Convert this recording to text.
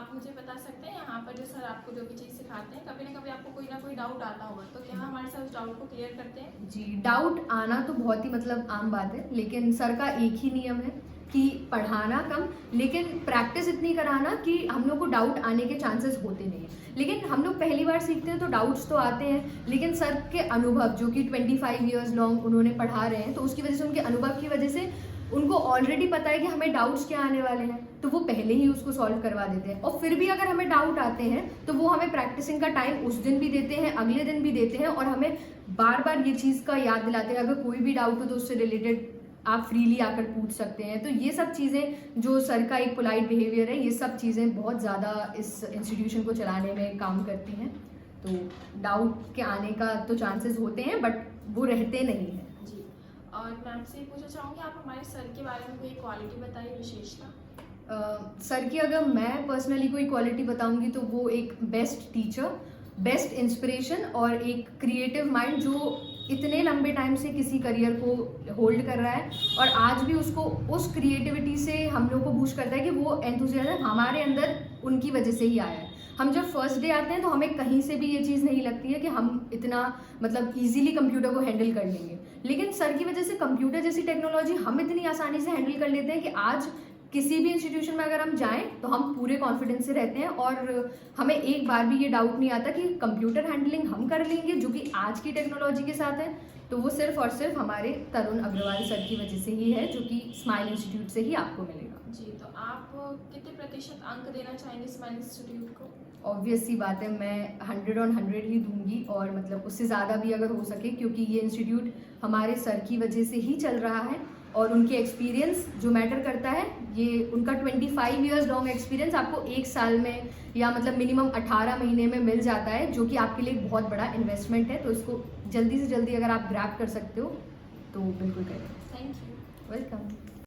आप मुझे बता सकते हैं यहाँ पर जो सर आपको जो भी चीज़ सिखाते हैं, कभी ना कभी आपको कोई ना कोई डाउट आता होगा, तो क्या हमारे साथ उस डाउट को क्लियर करते हैं? जी, डाउट आना तो बहुत ही मतलब आम बात है, लेकिन सर का एक ही नियम है कि पढ़ाना कम, लेकिन प्रैक्टिस इतनी कराना कि हम लोग को डाउट आने के चांसेस होते नहीं हैं। लेकिन हम लोग पहली बार सीखते हैं तो डाउट्स तो आते हैं, लेकिन सर के अनुभव जो कि 25 ईयर्स लॉन्ग उन्होंने पढ़ा रहे हैं, तो उसकी वजह से, उनके अनुभव की वजह से उनको ऑलरेडी पता है कि हमें डाउट्स क्या आने वाले हैं, तो वो पहले ही उसको सॉल्व करवा देते हैं। और फिर भी अगर हमें डाउट आते हैं तो वो हमें प्रैक्टिसिंग का टाइम उस दिन भी देते हैं, अगले दिन भी देते हैं, और हमें बार बार ये चीज़ का याद दिलाते हैं अगर कोई भी डाउट हो तो उससे रिलेटेड आप फ्रीली आकर पूछ सकते हैं। तो ये सब चीज़ें जो सर का एक पोलाइट बिहेवियर है, ये सब चीज़ें बहुत ज़्यादा इस इंस्टीट्यूशन को चलाने में काम करती हैं। तो डाउट के आने का तो चांसेस होते हैं, बट वो रहते नहीं हैं। जी, और मैं आपसे ये पूछना चाहूँगी, आप हमारे सर के बारे में कोई क्वालिटी बताइए, विशेषता। सर की अगर मैं पर्सनली कोई क्वालिटी बताऊंगी तो वो एक बेस्ट टीचर, बेस्ट इंस्पिरेशन और एक क्रिएटिव माइंड जो इतने लंबे टाइम से किसी करियर को होल्ड कर रहा है, और आज भी उसको उस क्रिएटिविटी से हम लोग को बूस्ट करता है कि वो एंथुसियाज्म हमारे अंदर उनकी वजह से ही आया है। हम जब फर्स्ट डे आते हैं तो हमें कहीं से भी ये चीज़ नहीं लगती है कि हम इतना मतलब इजीली कंप्यूटर को हैंडल कर लेंगे, लेकिन सर की वजह से कंप्यूटर जैसी टेक्नोलॉजी हम इतनी आसानी से हैंडल कर लेते हैं कि आज किसी भी इंस्टीट्यूशन में अगर हम जाएं तो हम पूरे कॉन्फिडेंस से रहते हैं, और हमें एक बार भी ये डाउट नहीं आता कि कंप्यूटर हैंडलिंग हम कर लेंगे जो कि आज की टेक्नोलॉजी के साथ है। तो वो सिर्फ और सिर्फ हमारे तरुण अग्रवाल सर की वजह से ही है, जो कि स्माइल इंस्टीट्यूट से ही आपको मिलेगा। जी, तो आप कितने प्रतिशत अंक देना चाहेंगे स्माइल इंस्टीट्यूट को? ऑब्वियस सी बात है, मैं 100 on 100 ही दूंगी, और मतलब उससे ज़्यादा भी अगर हो सके, क्योंकि ये इंस्टीट्यूट हमारे सर की वजह से ही चल रहा है, और उनके एक्सपीरियंस जो मैटर करता है, ये उनका 25 ईयर्स लॉन्ग एक्सपीरियंस आपको एक साल में या मतलब मिनिमम 18 महीने में मिल जाता है, जो कि आपके लिए एक बहुत बड़ा इन्वेस्टमेंट है। तो इसको जल्दी से जल्दी अगर आप ग्रैब कर सकते हो तो बिल्कुल करें। Thank you. वेलकम।